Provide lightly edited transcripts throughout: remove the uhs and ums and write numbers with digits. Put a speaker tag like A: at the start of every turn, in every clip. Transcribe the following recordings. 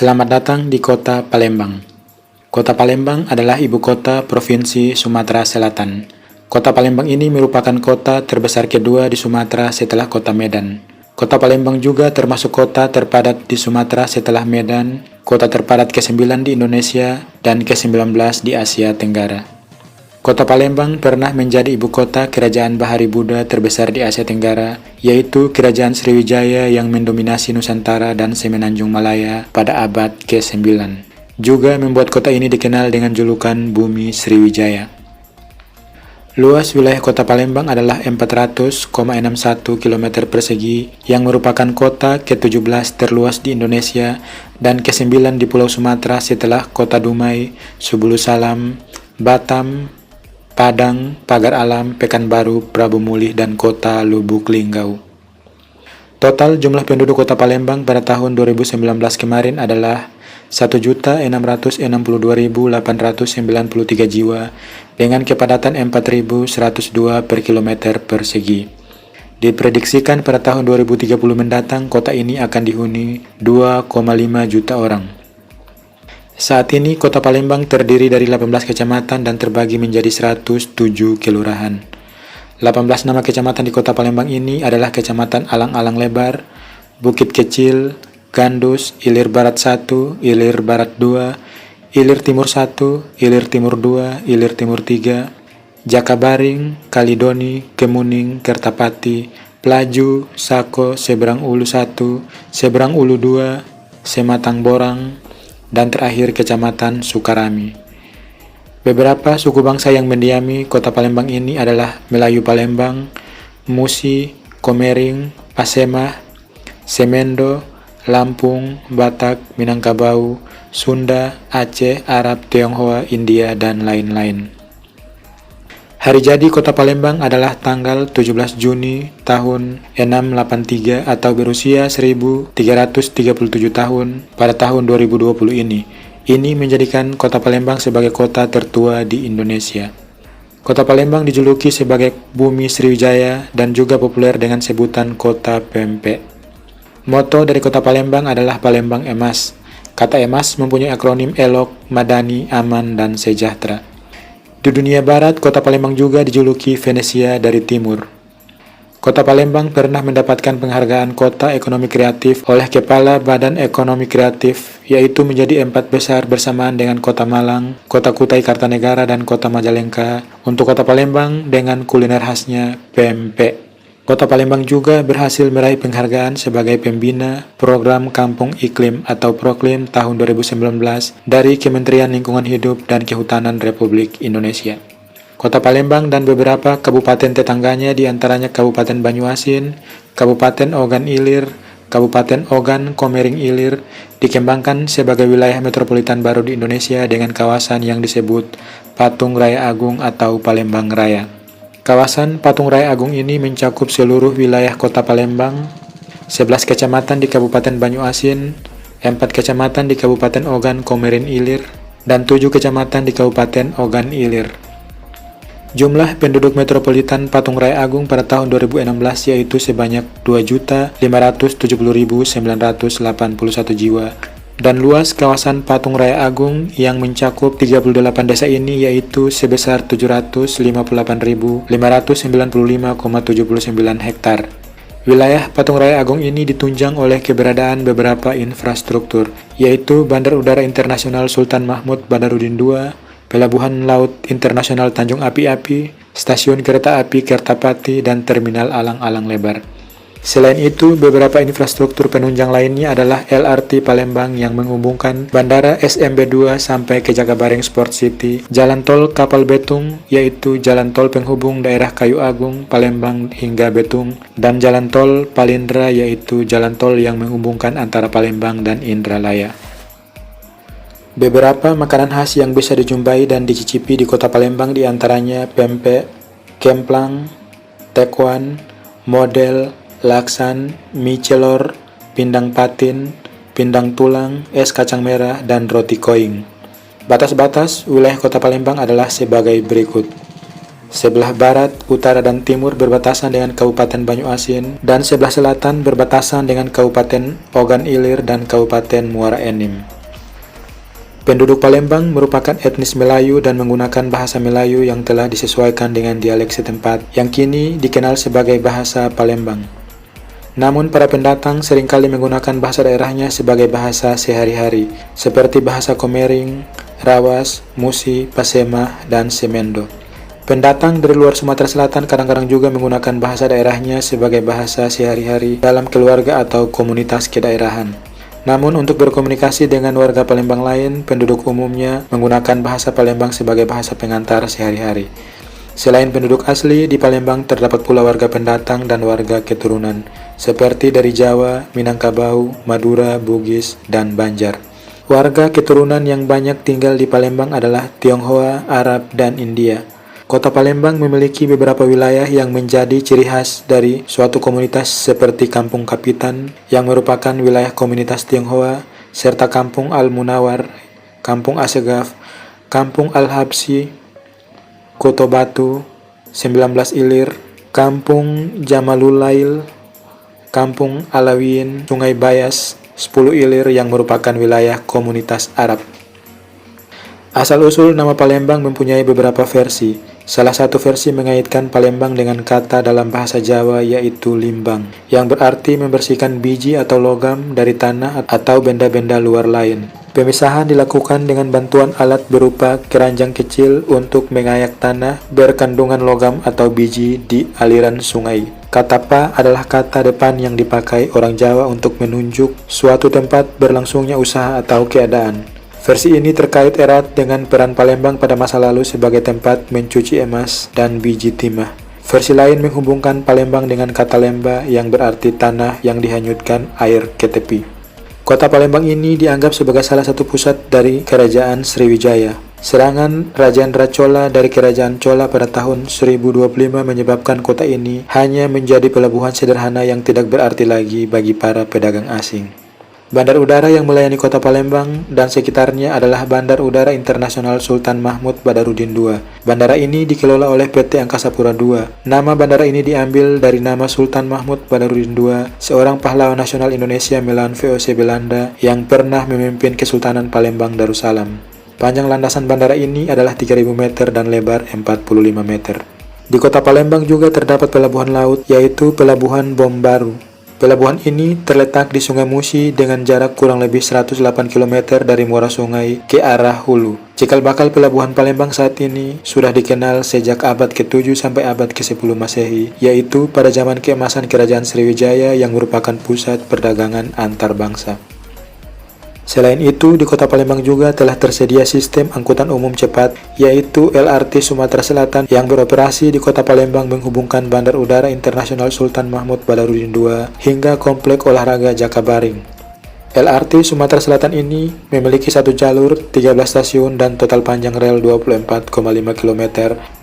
A: Selamat datang di Kota Palembang. Kota Palembang adalah ibu kota Provinsi Sumatera Selatan. Kota Palembang ini merupakan kota terbesar kedua di Sumatera setelah Kota Medan. Kota Palembang juga termasuk kota terpadat di Sumatera setelah Medan, kota terpadat ke-9 di Indonesia, dan ke-19 di Asia Tenggara. Kota Palembang pernah menjadi ibu kota kerajaan Bahari Buddha terbesar di Asia Tenggara, yaitu Kerajaan Sriwijaya yang mendominasi Nusantara dan Semenanjung Malaya pada abad ke-9. Juga membuat kota ini dikenal dengan julukan Bumi Sriwijaya. Luas wilayah Kota Palembang adalah 400,61 km persegi yang merupakan kota ke-17 terluas di Indonesia dan ke-9 di Pulau Sumatera setelah Kota Dumai, Subulu Salam, Batam, Padang, Pagar Alam, Pekanbaru, Prabu Mulih, dan Kota Lubuk Linggau. Total jumlah penduduk Kota Palembang pada tahun 2019 kemarin adalah 1.662.893 jiwa dengan kepadatan 4.102 per kilometer persegi. Diprediksikan pada tahun 2030 mendatang kota ini akan dihuni 2,5 juta orang. Saat ini Kota Palembang terdiri dari 18 kecamatan dan terbagi menjadi 107 kelurahan. 18 nama kecamatan di Kota Palembang ini adalah Kecamatan Alang-Alang Lebar, Bukit Kecil, Gandus, Ilir Barat 1, Ilir Barat 2, Ilir Timur 1, Ilir Timur 2, Ilir Timur 3, Jakabaring, Kalidoni, Kemuning, Kertapati, Pelaju, Sako, Seberang Ulu 1, Seberang Ulu 2, Sematang Borang, dan terakhir Kecamatan Sukarami. Beberapa suku bangsa yang mendiami Kota Palembang ini adalah Melayu Palembang, Musi, Komering, Pasemah, Semendo, Lampung, Batak, Minangkabau, Sunda, Aceh, Arab, Tionghoa, India, dan lain-lain. Hari jadi Kota Palembang adalah tanggal 17 Juni tahun 683 atau berusia 1337 tahun pada tahun 2020 ini. Ini menjadikan Kota Palembang sebagai kota tertua di Indonesia. Kota Palembang dijuluki sebagai Bumi Sriwijaya dan juga populer dengan sebutan Kota Pempek. Moto dari Kota Palembang adalah Palembang Emas. Kata emas mempunyai akronim elok, madani, aman, dan sejahtera. Di dunia barat, Kota Palembang juga dijuluki Venesia dari timur. Kota Palembang pernah mendapatkan penghargaan Kota Ekonomi Kreatif oleh Kepala Badan Ekonomi Kreatif, yaitu menjadi 4 besar bersamaan dengan Kota Malang, Kota Kutai Kartanegara, dan Kota Majalengka untuk Kota Palembang dengan kuliner khasnya pempek. Kota Palembang juga berhasil meraih penghargaan sebagai pembina Program Kampung Iklim atau Proklim tahun 2019 dari Kementerian Lingkungan Hidup dan Kehutanan Republik Indonesia. Kota Palembang dan beberapa kabupaten tetangganya diantaranya Kabupaten Banyuasin, Kabupaten Ogan Ilir, Kabupaten Ogan Komering Ilir dikembangkan sebagai wilayah metropolitan baru di Indonesia dengan kawasan yang disebut Patung Raya Agung atau Palembang Raya. Kawasan Patung Raya Agung ini mencakup seluruh wilayah Kota Palembang, 11 kecamatan di Kabupaten Banyuasin, 4 kecamatan di Kabupaten Ogan Komering Ilir, dan 7 kecamatan di Kabupaten Ogan Ilir. Jumlah penduduk metropolitan Patung Raya Agung pada tahun 2016 yaitu sebanyak 2.570.981 jiwa. Dan luas kawasan Patung Raya Agung yang mencakup 38 desa ini yaitu sebesar 758.595,79 hektar. Wilayah Patung Raya Agung ini ditunjang oleh keberadaan beberapa infrastruktur, yaitu Bandar Udara Internasional Sultan Mahmud Badarudin II, Pelabuhan Laut Internasional Tanjung Api-Api, Stasiun Kereta Api Kertapati, dan Terminal Alang-Alang Lebar. Selain itu, beberapa infrastruktur penunjang lainnya adalah LRT Palembang yang menghubungkan Bandara SMB 2 sampai ke Jakabaring Sport City, Jalan Tol Kapal Betung, yaitu Jalan Tol penghubung daerah Kayu Agung, Palembang hingga Betung, dan Jalan Tol Palindra, yaitu Jalan Tol yang menghubungkan antara Palembang dan Indralaya. Beberapa makanan khas yang bisa dijumpai dan dicicipi di Kota Palembang diantaranya pempek, kemplang, tekwan, model, laksan, mie celor, pindang patin, pindang tulang, es kacang merah, dan roti koing. Batas-batas wilayah Kota Palembang adalah sebagai berikut. Sebelah barat, utara, dan timur berbatasan dengan Kabupaten Banyuasin, dan sebelah selatan berbatasan dengan Kabupaten Ogan Ilir dan Kabupaten Muara Enim. Penduduk Palembang merupakan etnis Melayu dan menggunakan bahasa Melayu yang telah disesuaikan dengan dialek setempat yang kini dikenal sebagai bahasa Palembang. Namun para pendatang seringkali menggunakan bahasa daerahnya sebagai bahasa sehari-hari, seperti bahasa Komering, Rawas, Musi, Pasemah, dan Semendo. Pendatang dari luar Sumatera Selatan kadang-kadang juga menggunakan bahasa daerahnya sebagai bahasa sehari-hari dalam keluarga atau komunitas kedaerahan. Namun untuk berkomunikasi dengan warga Palembang lain, penduduk umumnya menggunakan bahasa Palembang sebagai bahasa pengantar sehari-hari. Selain penduduk asli, di Palembang terdapat pula warga pendatang dan warga keturunan, seperti dari Jawa, Minangkabau, Madura, Bugis, dan Banjar. Warga keturunan yang banyak tinggal di Palembang adalah Tionghoa, Arab, dan India. Kota Palembang memiliki beberapa wilayah yang menjadi ciri khas dari suatu komunitas seperti Kampung Kapitan yang merupakan wilayah komunitas Tionghoa, serta Kampung Al-Munawar, Kampung Asegaf, Kampung Al-Habsi, Koto Batu, 19 Ilir, Kampung Jamalulail, Kampung Alawin, Sungai Bayas, 10 Ilir yang merupakan wilayah komunitas Arab. Asal-usul nama Palembang mempunyai beberapa versi. Salah satu versi mengaitkan Palembang dengan kata dalam bahasa Jawa yaitu limbang, yang berarti membersihkan biji atau logam dari tanah atau benda-benda luar lain. Pemisahan dilakukan dengan bantuan alat berupa keranjang kecil untuk mengayak tanah berkandungan logam atau biji di aliran sungai. Kata pa adalah kata depan yang dipakai orang Jawa untuk menunjuk suatu tempat berlangsungnya usaha atau keadaan. Versi ini terkait erat dengan peran Palembang pada masa lalu sebagai tempat mencuci emas dan biji timah. Versi lain menghubungkan Palembang dengan kata lemba yang berarti tanah yang dihanyutkan air ke tepi. Kota Palembang ini dianggap sebagai salah satu pusat dari Kerajaan Sriwijaya. Serangan Rajendra Chola dari Kerajaan Chola pada tahun 1025 menyebabkan kota ini hanya menjadi pelabuhan sederhana yang tidak berarti lagi bagi para pedagang asing. Bandar udara yang melayani kota Palembang dan sekitarnya adalah Bandar Udara Internasional Sultan Mahmud Badarudin II. Bandara ini dikelola oleh PT Angkasa Pura II. Nama bandara ini diambil dari nama Sultan Mahmud Badarudin II, seorang pahlawan nasional Indonesia melawan VOC Belanda yang pernah memimpin Kesultanan Palembang Darussalam. Panjang landasan bandara ini adalah 3.000 meter dan lebar 45 meter. Di kota Palembang juga terdapat pelabuhan laut, yaitu Pelabuhan Bom Baru. Pelabuhan ini terletak di Sungai Musi dengan jarak kurang lebih 108 km dari muara sungai ke arah hulu. Cikal bakal pelabuhan Palembang saat ini sudah dikenal sejak abad ke-7 sampai abad ke-10 Masehi, yaitu pada zaman keemasan Kerajaan Sriwijaya yang merupakan pusat perdagangan antar bangsa. Selain itu, di kota Palembang juga telah tersedia sistem angkutan umum cepat, yaitu LRT Sumatera Selatan yang beroperasi di kota Palembang menghubungkan Bandar Udara Internasional Sultan Mahmud Badarudin II hingga Komplek Olahraga Jakabaring. LRT Sumatera Selatan ini memiliki satu jalur, 13 stasiun, dan total panjang rel 24,5 km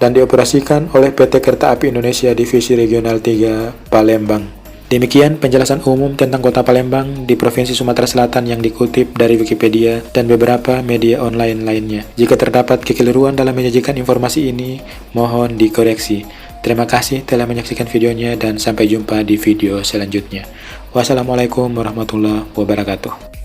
A: dan dioperasikan oleh PT Kereta Api Indonesia Divisi Regional 3 Palembang. Demikian penjelasan umum tentang Kota Palembang di Provinsi Sumatera Selatan yang dikutip dari Wikipedia dan beberapa media online lainnya. Jika terdapat kekeliruan dalam menyajikan informasi ini, mohon dikoreksi. Terima kasih telah menyaksikan videonya dan sampai jumpa di video selanjutnya. Wassalamualaikum warahmatullahi wabarakatuh.